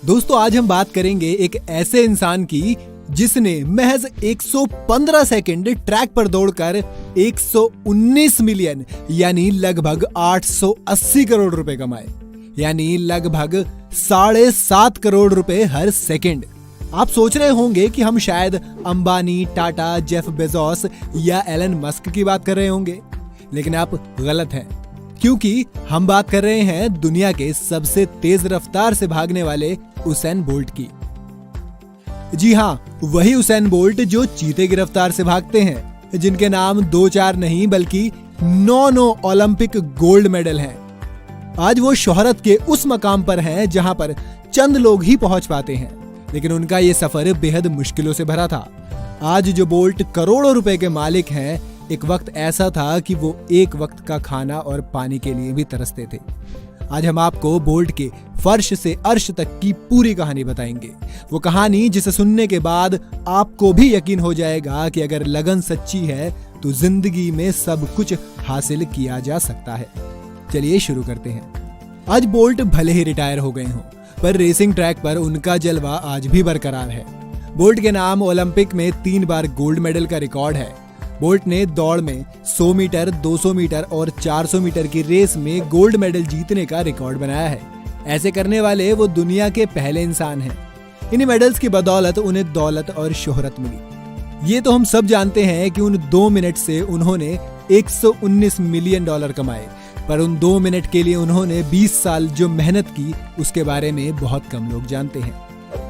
दोस्तों आज हम बात करेंगे एक ऐसे इंसान की जिसने महज 115 सेकंड ट्रैक पर दौड़कर 119 मिलियन यानी लगभग 880 करोड़ रुपए कमाए, यानी लगभग 7.5 करोड़ रुपए हर सेकंड। आप सोच रहे होंगे कि हम शायद अंबानी, टाटा, जेफ बेजोस या एलन मस्क की बात कर रहे होंगे, लेकिन आप गलत हैं, क्योंकि हम बात कर रहे हैं दुनिया के सबसे तेज रफ्तार से भागने वाले उसैन बोल्ट की। जी हाँ, वही उसैन बोल्ट जो चीते की रफ्तार से भागते हैं, जिनके नाम 2-4 नहीं बल्कि 9 ओलंपिक गोल्ड मेडल हैं। आज वो शोहरत के उस मकाम पर हैं जहां पर चंद लोग ही पहुंच पाते हैं, लेकिन उनका ये सफर बेहद मुश्किलों से भरा था। आज जो बोल्ट करोड़ों रुपए के मालिक हैं, एक वक्त ऐसा था कि वो एक वक्त का खाना और पानी के लिए भी तरसते थे। आज हम आपको बोल्ट के फर्श से अर्श तक की पूरी कहानी बताएंगे, वो कहानी जिसे सुनने के बाद आपको भी यकीन हो जाएगा कि अगर लगन सच्ची है तो जिंदगी में सब कुछ हासिल किया जा सकता है। चलिए शुरू करते हैं। आज बोल्ट भले ही रिटायर हो गए हों, पर रेसिंग ट्रैक पर उनका जलवा आज भी बरकरार है। बोल्ट के नाम ओलंपिक में 3 बार गोल्ड मेडल का रिकॉर्ड है। बोल्ट ने दौड़ में 100 मीटर, 200 मीटर और 400 मीटर की रेस में गोल्ड मेडल जीतने का रिकॉर्ड बनाया है। ऐसे करने वाले वो दुनिया के पहले इंसान हैं। इन्हीं मेडल्स की बदौलत उन्हें दौलत और शोहरत मिली। ये तो हम सब जानते हैं कि उन 2 मिनट से उन्होंने 119 मिलियन डॉलर कमाए, पर उन 2 मिनट के लिए उन्होंने 20 साल जो मेहनत की उसके बारे में बहुत कम लोग जानते हैं।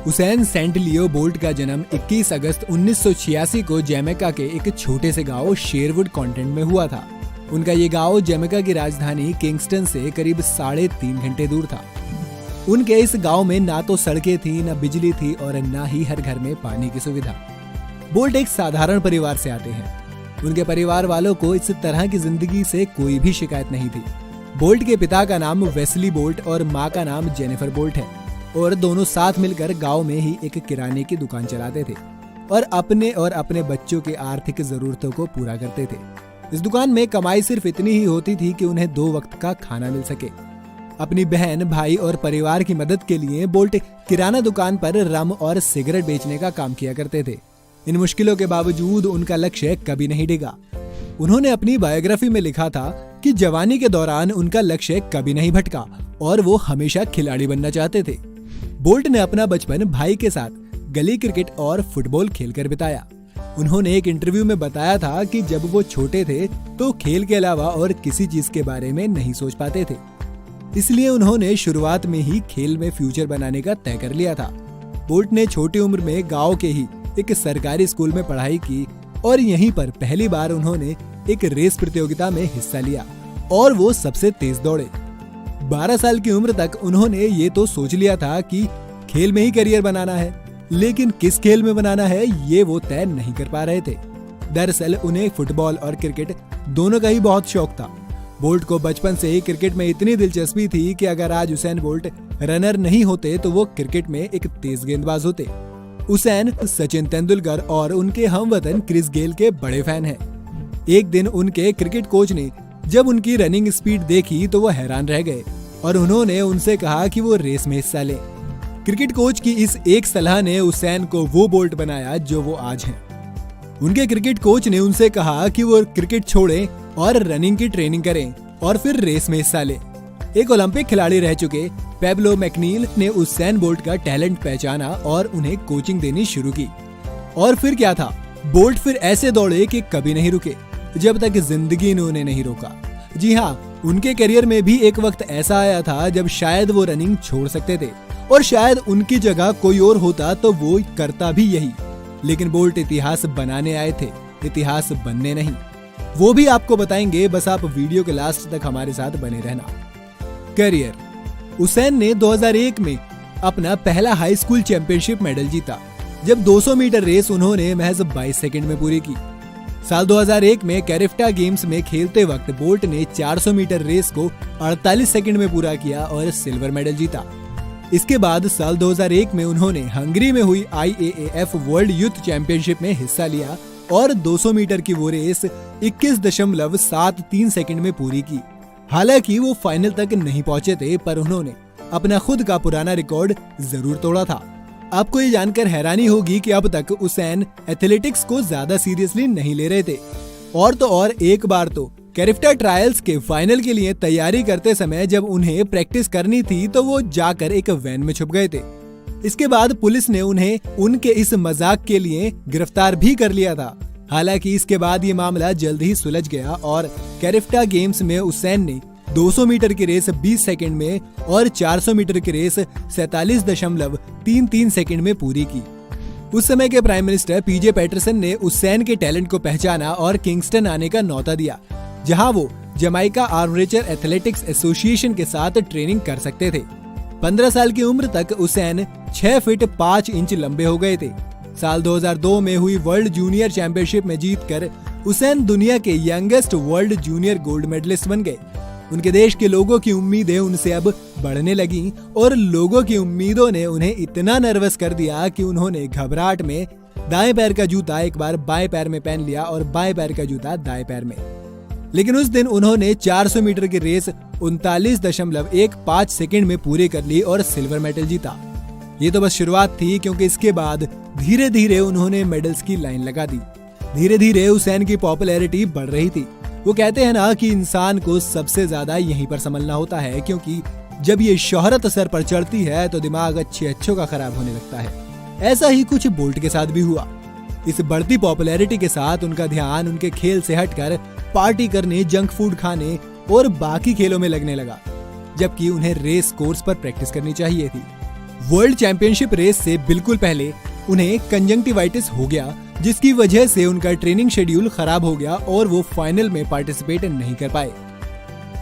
उसैन सेंट लियो बोल्ट का जन्म 21 अगस्त 1986 को जमैका के एक छोटे से गांव शेरवुड कॉन्टिनेंट में हुआ था। उनका ये गांव जमैका की राजधानी किंगस्टन से करीब 3.5 घंटे दूर था। उनके इस गांव में ना तो सड़कें थी, ना बिजली थी और ना ही हर घर में पानी की सुविधा। बोल्ट एक साधारण परिवार से आते हैं। उनके परिवार वालों को इस तरह की जिंदगी से कोई भी शिकायत नहीं थी। बोल्ट के पिता का नाम वेस्ली बोल्ट और माँ का नाम जेनिफर बोल्ट है, और दोनों साथ मिलकर गांव में ही एक किराने की दुकान चलाते थे और अपने बच्चों के आर्थिक जरूरतों को पूरा करते थे। इस दुकान में कमाई सिर्फ इतनी ही होती थी कि उन्हें 2 वक्त का खाना मिल सके। अपनी बहन, भाई और परिवार की मदद के लिए बोल्ट किराना दुकान पर रम और सिगरेट बेचने का काम किया करते थे। इन मुश्किलों के बावजूद उनका लक्ष्य कभी नहीं डिगा। उन्होंने अपनी बायोग्राफी में लिखा था कि जवानी के दौरान उनका लक्ष्य कभी नहीं भटका और वो हमेशा खिलाड़ी बनना चाहते थे। बोल्ट ने अपना बचपन भाई के साथ गली क्रिकेट और फुटबॉल खेलकर बिताया। उन्होंने एक इंटरव्यू में बताया था कि जब वो छोटे थे तो खेल के अलावा और किसी चीज के बारे में नहीं सोच पाते थे, इसलिए उन्होंने शुरुआत में ही खेल में फ्यूचर बनाने का तय कर लिया था। बोल्ट ने छोटी उम्र में गांव के ही एक सरकारी स्कूल में पढ़ाई की और यहीं पर पहली बार उन्होंने एक रेस प्रतियोगिता में हिस्सा लिया और वो सबसे तेज दौड़े। 12 साल की उम्र तक उन्होंने ये तो सोच लिया था कि खेल में ही करियर बनाना है, लेकिन किस खेल में बनाना है ये वो तय नहीं कर पा रहे थे। दरअसल उन्हें फुटबॉल और क्रिकेट दोनों का ही बहुत शौक था। बोल्ट को बचपन से ही क्रिकेट में इतनी दिलचस्पी थी कि अगर आज उसैन बोल्ट रनर नहीं होते तो वो क्रिकेट में एक तेज गेंदबाज होते। उसैन सचिन तेंदुलकर और उनके हमवतन क्रिस गेल के बड़े फैन हैं। एक दिन उनके क्रिकेट कोच ने जब उनकी रनिंग स्पीड देखी तो वो हैरान रह गए और उन्होंने उनसे कहा कि वो रेस में हिस्सा लें। क्रिकेट कोच की इस एक सलाह ने उसैन को वो बोल्ट बनाया जो वो आज हैं। उनके क्रिकेट कोच ने उनसे कहा कि वो क्रिकेट छोड़ें और रनिंग की ट्रेनिंग करें और फिर रेस में हिस्सा लें। एक ओलंपिक खिलाड़ी रह चुके पेब्लो मैकनील ने उसैन बोल्ट का टैलेंट पहचाना और उन्हें कोचिंग देनी शुरू की। और फिर क्या था, बोल्ट फिर ऐसे दौड़े कि कभी नहीं रुके जब तक जिंदगी ने उन्हें नहीं रोका। जी हाँ, उनके करियर में भी एक वक्त ऐसा आया था जब शायद वो रनिंग छोड़ सकते थे और शायद उनकी जगह कोई और होता तो वो करता भी यही, लेकिन बोल्ट इतिहास बनाने आए थे, इतिहास बनने नहीं। वो भी आपको बताएंगे, बस आप वीडियो के लास्ट तक हमारे साथ बने रहना। करियर। उसैन ने 2001 में अपना पहला हाई स्कूल चैंपियनशिप मेडल जीता, जब 200 मीटर रेस उन्होंने महज 22 सेकंड में पूरी की। साल 2001 में कैरिफ्टा गेम्स में खेलते वक्त बोल्ट ने 400 मीटर रेस को 48 सेकंड में पूरा किया और सिल्वर मेडल जीता। इसके बाद साल 2001 में उन्होंने हंगरी में हुई IAAF वर्ल्ड यूथ चैंपियनशिप में हिस्सा लिया और 200 मीटर की वो रेस 21.73 सेकंड में पूरी की। हालांकि वो फाइनल तक नहीं पहुंचे थे, पर उन्होंने अपना खुद का पुराना रिकॉर्ड जरूर तोड़ा था। आपको ये जानकर हैरानी होगी कि अब तक उसैन एथलेटिक्स को ज्यादा सीरियसली नहीं ले रहे थे। और तो और एक बार तो कैरिफ्टा ट्रायल्स के फाइनल के लिए तैयारी करते समय जब उन्हें प्रैक्टिस करनी थी तो वो जाकर एक वैन में छुप गए थे। इसके बाद पुलिस ने उन्हें उनके इस मजाक के लिए गिरफ्तार भी कर लिया था। हालांकि इसके बाद ये मामला जल्द ही सुलझ गया और कैरिफ्टा गेम्स में उसैन ने 200 मीटर की रेस 20 सेकंड में और 400 मीटर की रेस 47.33 सेकंड में पूरी की। उस समय के प्राइम मिनिस्टर पीजे पैटरसन ने उसैन के टैलेंट को पहचाना और किंगस्टन आने का न्योता दिया, जहां वो जमाइका आर्मरेचर एथलेटिक्स एसोसिएशन के साथ ट्रेनिंग कर सकते थे। 15 साल की उम्र तक उसैन 6 फीट 5 इंच लंबे हो गए थे। साल 2002 में हुई वर्ल्ड जूनियर चैंपियनशिप में जीतकर उसैन दुनिया के youngest world junior gold medallist बन गए। उनके देश के लोगों की उम्मीदें उनसे अब बढ़ने लगीं और लोगों की उम्मीदों ने उन्हें इतना नर्वस कर दिया कि उन्होंने घबराहट में दाएं पैर का जूता एक बार बाएं पैर में पहन लिया और बाएं पैर का जूता दाएं पैर में। लेकिन उस दिन उन्होंने 400 मीटर की रेस 39.15 सेकंड में पूरी कर ली और सिल्वर मेडल जीता। ये तो बस शुरुआत थी, क्योंकि इसके बाद धीरे धीरे उन्होंने मेडल्स की लाइन लगा दी। धीरे धीरे उसैन की पॉपुलैरिटी बढ़ रही थी। वो कहते हैं ना कि इंसान को सबसे ज्यादा यहीं पर संभलना होता है, क्योंकि जब ये शोहरत सर पर चढ़ती है तो दिमाग अच्छों का खराब होने लगता है। ऐसा ही कुछ बोल्ट के साथ भी हुआ। इस बढ़ती पॉपुलैरिटी के साथ उनका ध्यान उनके खेल से हटकर पार्टी करने, जंक फूड खाने और बाकी खेलों में लगने लगा, जबकि उन्हें रेस कोर्स पर प्रैक्टिस करनी चाहिए थी। वर्ल्ड चैंपियनशिप रेस से बिल्कुल पहले उन्हें कंजंक्टिवाइटिस हो गया, जिसकी वजह से उनका ट्रेनिंग शेड्यूल खराब हो गया और वो फाइनल में पार्टिसिपेट नहीं कर पाए।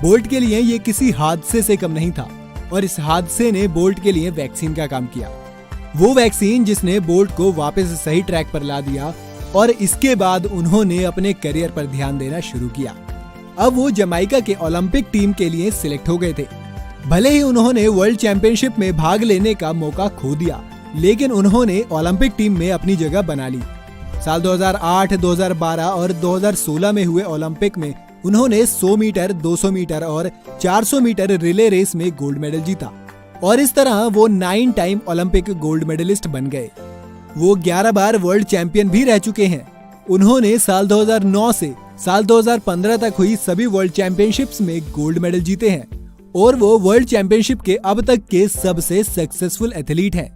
बोल्ट के लिए ये किसी हादसे से कम नहीं था और इस हादसे ने बोल्ट के लिए वैक्सीन का काम किया। वो वैक्सीन जिसने बोल्ट को वापस सही ट्रैक पर ला दिया और इसके बाद उन्होंने अपने करियर पर ध्यान देना शुरू किया। अब वो जमाइका के ओलंपिक टीम के लिए सिलेक्ट हो गए थे। भले ही उन्होंने वर्ल्ड चैंपियनशिप में भाग लेने का मौका खो दिया, लेकिन उन्होंने ओलंपिक टीम में अपनी जगह बना ली। साल 2008, 2012 और 2016 में हुए ओलंपिक में उन्होंने 100 मीटर, 200 मीटर और 400 मीटर रिले रेस में गोल्ड मेडल जीता और इस तरह वो 9 टाइम ओलंपिक गोल्ड मेडलिस्ट बन गए। वो 11 बार वर्ल्ड चैंपियन भी रह चुके हैं। उन्होंने साल 2009 से साल 2015 तक हुई सभी वर्ल्ड चैंपियनशिप्स में गोल्ड मेडल जीते हैं और वो वर्ल्ड चैंपियनशिप के अब तक के सबसे सक्सेसफुल एथलीट हैं।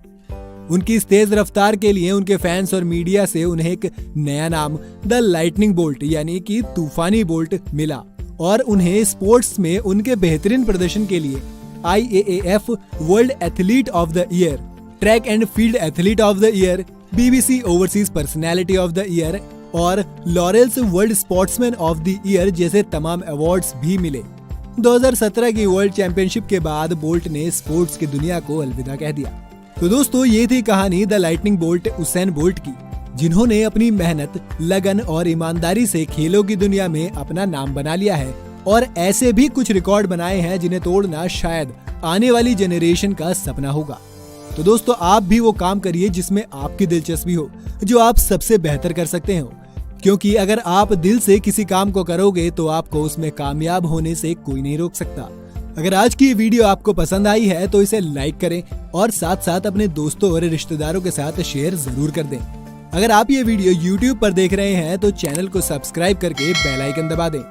उनकी इस तेज रफ्तार के लिए उनके फैंस और मीडिया से उन्हें एक नया नाम द लाइटनिंग बोल्ट यानी कि तूफानी बोल्ट मिला और उन्हें स्पोर्ट्स में उनके बेहतरीन प्रदर्शन के लिए IAAF world athlete of the year, track and field athlete of the year, BBC overseas personality of the year और Laureus world sportsman of the year जैसे तमाम अवार्ड्स भी मिले। 2017 की वर्ल्ड चैंपियनशिप के बाद बोल्ट ने स्पोर्ट्स की दुनिया को अलविदा कह दिया। तो दोस्तों, ये थी कहानी the lightning bolt Usain bolt की, जिन्होंने अपनी मेहनत, लगन और ईमानदारी से खेलों की दुनिया में अपना नाम बना लिया है और ऐसे भी कुछ रिकॉर्ड बनाए हैं जिन्हें तोड़ना शायद आने वाली जनरेशन का सपना होगा। तो दोस्तों, आप भी वो काम करिए जिसमें आपकी दिलचस्पी हो, जो आप सबसे बेहतर कर सकते हो, क्योंकि अगर आप दिल से किसी काम को करोगे तो आपको उसमें कामयाब होने से कोई नहीं रोक सकता। अगर आज की ये वीडियो आपको पसंद आई है तो इसे लाइक करें और साथ साथ अपने दोस्तों और रिश्तेदारों के साथ शेयर जरूर कर दें। अगर आप ये वीडियो YouTube पर देख रहे हैं तो चैनल को सब्सक्राइब करके बेल आइकन दबा दें।